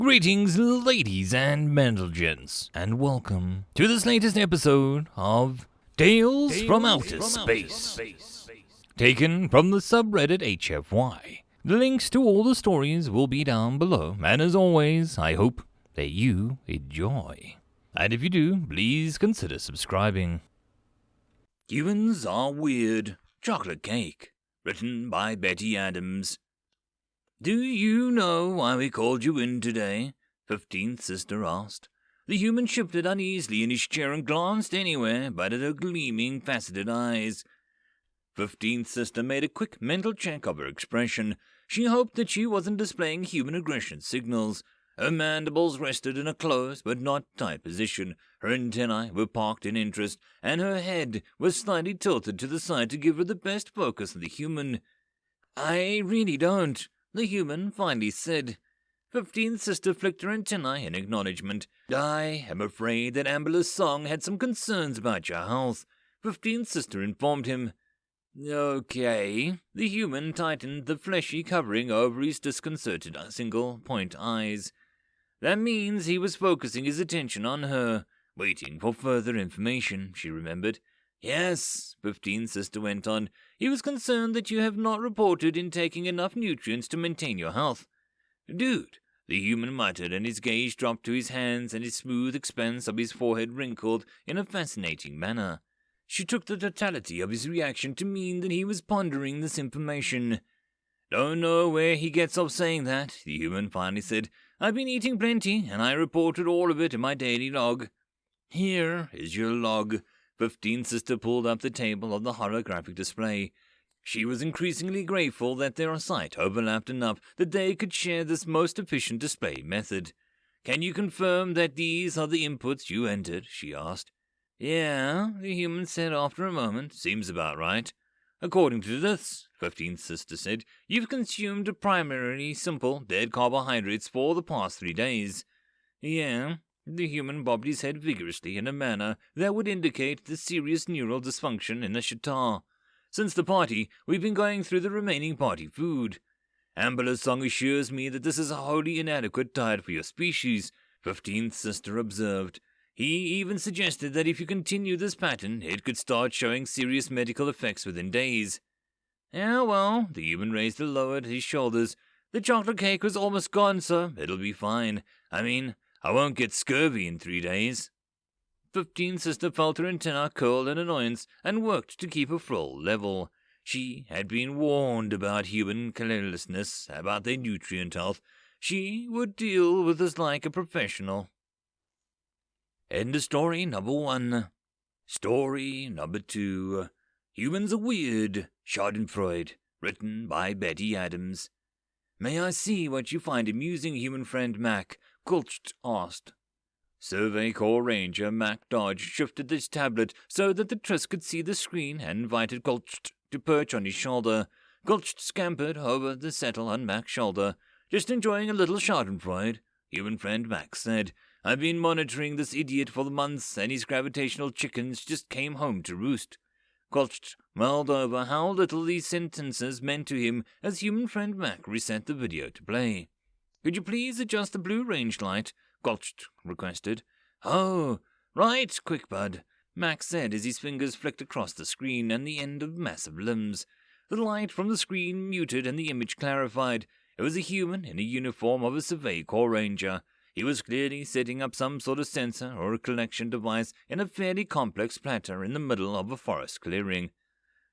Greetings, ladies and gents, and welcome to this latest episode of Tales from Outer Space, taken from the subreddit HFY. The links to all the stories will be down below, and as always, I hope that you enjoy. And if you do, please consider subscribing. Humans Are Weird. Chocolate Cake. Written by Betty Adams. "Do you know why we called you in today?" 15th Sister asked. The human shifted uneasily in his chair and glanced anywhere but at her gleaming, faceted eyes. 15th Sister made a quick mental check of her expression. She hoped that she wasn't displaying human aggression signals. Her mandibles rested in a closed but not tight position. Her antennae were parked in interest, and her head was slightly tilted to the side to give her the best focus on the human. "I really don't," the human finally said. 15th Sister flicked her antennae in acknowledgement. "I am afraid that Amber's song had some concerns about your health," 15th Sister informed him. "Okay." The human tightened the fleshy covering over his disconcerted single-point eyes. That means he was focusing his attention on her, waiting for further information, she remembered. "Yes," 15th Sister went on, "he was concerned that you have not reported in taking enough nutrients to maintain your health." "Dude," the human muttered, and his gaze dropped to his hands, and his smooth expanse of his forehead wrinkled in a fascinating manner. She took the totality of his reaction to mean that he was pondering this information. "Don't know where he gets off saying that," the human finally said. "I've been eating plenty, and I reported all of it in my daily log." "Here is your log." 15th Sister pulled up the table of the holographic display. She was increasingly grateful that their sight overlapped enough that they could share this most efficient display method. "Can you confirm that these are the inputs you entered?" she asked. "Yeah," the human said after a moment. "Seems about right." "According to this," 15th Sister said, "you've consumed primarily simple, dead carbohydrates for the past 3 days. "Yeah." The human bobbed his head vigorously in a manner that would indicate the serious neural dysfunction in the shatar. "Since the party, we've been going through the remaining party food. Amber's song assures me that this is a wholly inadequate diet for your species," 15th Sister observed. "He even suggested that if you continue this pattern, it could start showing serious medical effects within days." "Yeah, well," the human raised and lowered his shoulders. "The chocolate cake was almost gone, so it'll be fine. I mean, I won't get scurvy in 3 days. 15th Sister felt her antenna curl in annoyance and worked to keep her full level. She had been warned about human carelessness, about their nutrient health. She would deal with this like a professional. End of story number 1. Story number 2. Humans Are Weird. Schadenfreude. Written by Betty Adams. "May I see what you find amusing, human friend Mac?" Gulched asked. Survey Corps Ranger Mac Dodge shifted his tablet so that the Triss could see the screen and invited Gulched to perch on his shoulder. Gulched scampered over the settle on Mac's shoulder. "Just enjoying a little Schadenfreude," human friend Mac said. "I've been monitoring this idiot for months, and his gravitational chickens just came home to roost." Gulched mulled over how little these sentences meant to him as human friend Mac reset the video to play. "Could you please adjust the blue range light?" Gulched requested. "Oh, right, quick bud," Mac said as his fingers flicked across the screen and the end of massive limbs. The light from the screen muted and the image clarified. It was a human in a uniform of a Survey Corps Ranger. He was clearly setting up some sort of sensor or a collection device in a fairly complex platter in the middle of a forest clearing.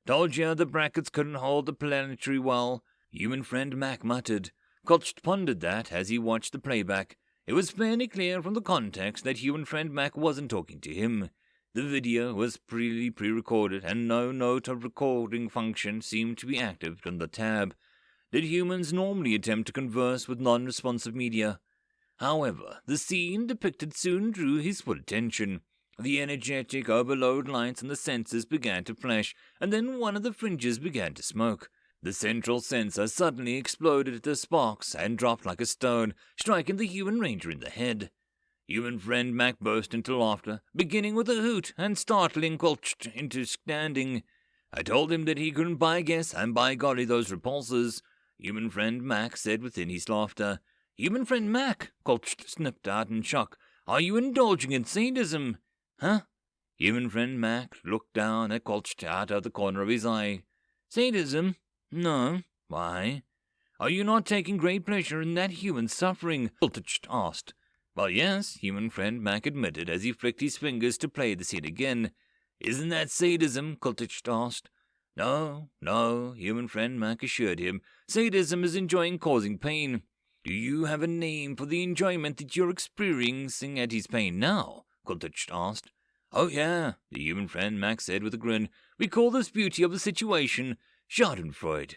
"Told you the brackets couldn't hold the planetary well," human friend Mac muttered. Gulched pondered that as he watched the playback. It was fairly clear from the context that human friend Mac wasn't talking to him. The video was pre-recorded, and no note of recording function seemed to be active on the tab. Did humans normally attempt to converse with non-responsive media? However, the scene depicted soon drew his full attention. The energetic overload lights on the sensors began to flash, and then one of the fringes began to smoke. The central sensor suddenly exploded into sparks and dropped like a stone, striking the human ranger in the head. Human friend Mac burst into laughter, beginning with a hoot and startling Gulched into standing. "I told him that he couldn't buy guess, and by golly those repulsors," human friend Mac said within his laughter. Human friend Mac, Kolch snipped out in shock. Are you indulging in sadism? Huh? Human friend Mac looked down at Kolch out of the corner of his eye. Sadism? No. Why? Are you not taking great pleasure in that human suffering? Kolch asked. Well, yes, human friend Mac admitted as he flicked his fingers to play the scene again. Isn't that sadism? Kolch asked. No, human friend Mac assured him. Sadism is enjoying causing pain. Do you have a name for the enjoyment that you're experiencing at his pain now? Kolch asked. Oh yeah, the human friend Mac said with a grin. We call this beauty of the situation Schadenfreude.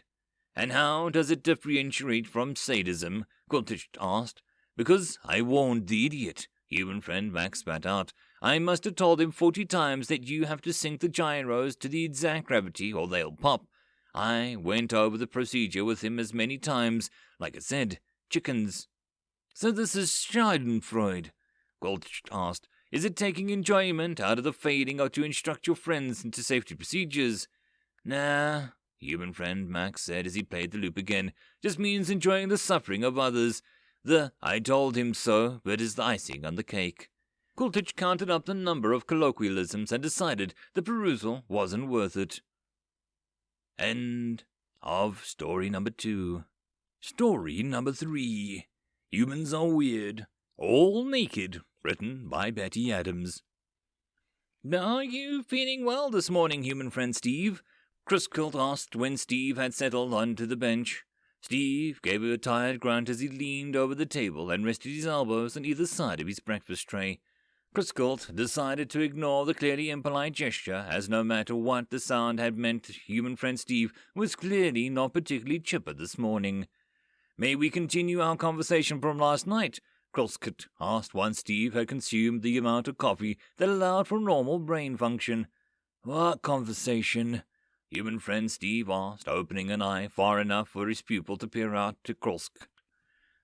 And how does it differentiate from sadism? Kolch asked. Because I warned the idiot, human friend Mac spat out. I must have told him 40 times that you have to sync the gyros to the exact gravity or they'll pop. I went over the procedure with him as many times. Like I said, chickens. So this is Schadenfreude? Kolch asked. Is it taking enjoyment out of the fading or to instruct your friends into safety procedures? Nah, human friend Max said as he played the loop again. Just means enjoying the suffering of others. The I told him so bit is the icing on the cake. Kolch counted up the number of colloquialisms and decided the perusal wasn't worth it. End of story number 2. Story number 3. Humans Are Weird. All Naked. Written by Betty Adams. Are you feeling well this morning, human friend Steve? Crisquilt asked when Steve had settled onto the bench. Steve gave a tired grunt as he leaned over the table and rested his elbows on either side of his breakfast tray. Crisquilt decided to ignore the clearly impolite gesture, as no matter what the sound had meant, human friend Steve was clearly not particularly chipper this morning. May we continue our conversation from last night? Crisquilt asked once Steve had consumed the amount of coffee that allowed for normal brain function. What conversation? Human friend Steve asked, opening an eye far enough for his pupil to peer out to Crisquilt.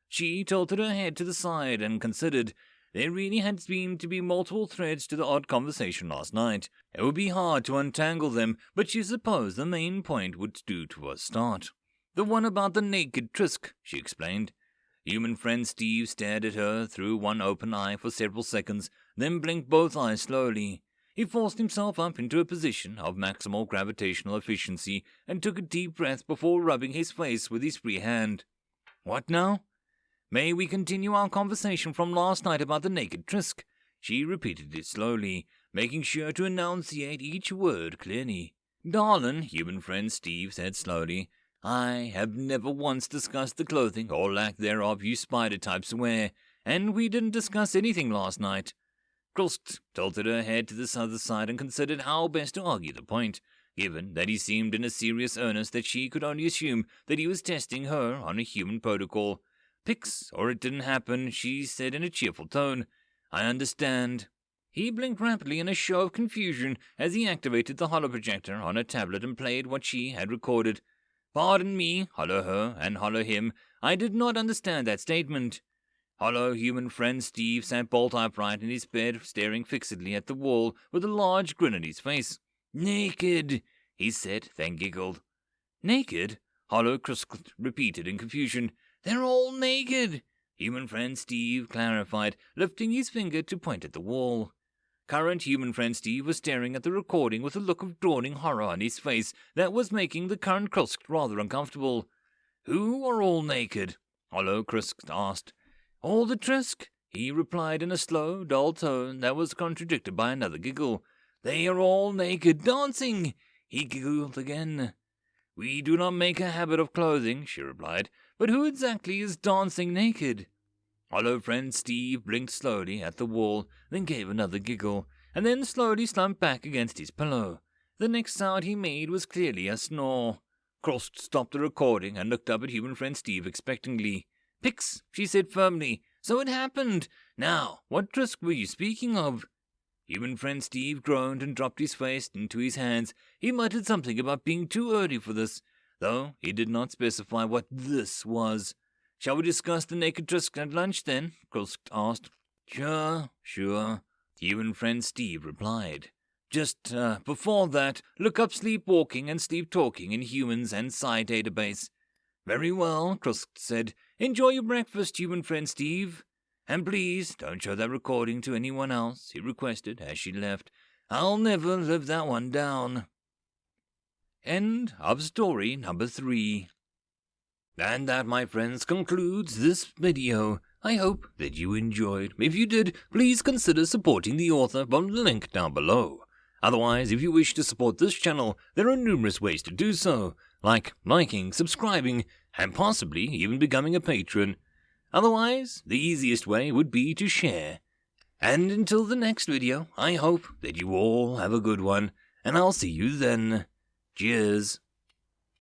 She tilted her head to the side and considered. There really had seemed to be multiple threads to the odd conversation last night. It would be hard to untangle them, but she supposed the main point would do to a start. The one about the naked Trisk, she explained. Human friend Steve stared at her through one open eye for several seconds, then blinked both eyes slowly. He forced himself up into a position of maximal gravitational efficiency and took a deep breath before rubbing his face with his free hand. What now? May we continue our conversation from last night about the naked Trisk? She repeated it slowly, making sure to enunciate each word clearly. Darlin', human friend Steve said slowly, I have never once discussed the clothing or lack thereof you spider types wear, and we didn't discuss anything last night. Crisquilt tilted her head to the other side and considered how best to argue the point, given that he seemed in a serious earnest that she could only assume that he was testing her on a human protocol. Pix, or it didn't happen, she said in a cheerful tone. I understand. He blinked rapidly in a show of confusion as he activated the holoprojector on a tablet and played what she had recorded. Pardon me, hollow her and hollow him. I did not understand that statement. Hollow human friend Steve sat bolt upright in his bed, staring fixedly at the wall with a large grin on his face. Naked, he said, then giggled. Naked? Hollow Crisquilt repeated in confusion. They're all naked, human friend Steve clarified, lifting his finger to point at the wall. Current human friend Steve was staring at the recording with a look of dawning horror on his face that was making the current Crisquilt rather uncomfortable. Who are all naked? Hollow Crisquilt asked. All the Trisk, he replied in a slow, dull tone that was contradicted by another giggle. They are all naked, dancing, he giggled again. We do not make a habit of clothing, she replied, but who exactly is dancing naked? Hollow friend Steve blinked slowly at the wall, then gave another giggle, and then slowly slumped back against his pillow. The next sound he made was clearly a snore. Crisquilt stopped the recording and looked up at human friend Steve expectantly. Pix, she said firmly. So it happened. Now, what Trisk were you speaking of? Human friend Steve groaned and dropped his face into his hands. He muttered something about being too early for this, though he did not specify what this was. Shall we discuss the naked Trisk at lunch, then? Crisquilt asked. Sure, human friend Steve replied. Just before that, look up sleepwalking and sleep talking in humans and Psi database. Very well, Crisquilt said. Enjoy your breakfast, human friend Steve. And please, don't show that recording to anyone else, he requested as she left. I'll never live that one down. End of story number 3. And that, my friends, concludes this video. I hope that you enjoyed. If you did, please consider supporting the author from the link down below. Otherwise, if you wish to support this channel, there are numerous ways to do so, like liking, subscribing, and possibly even becoming a patron. Otherwise, the easiest way would be to share. And until the next video, I hope that you all have a good one, and I'll see you then. Cheers.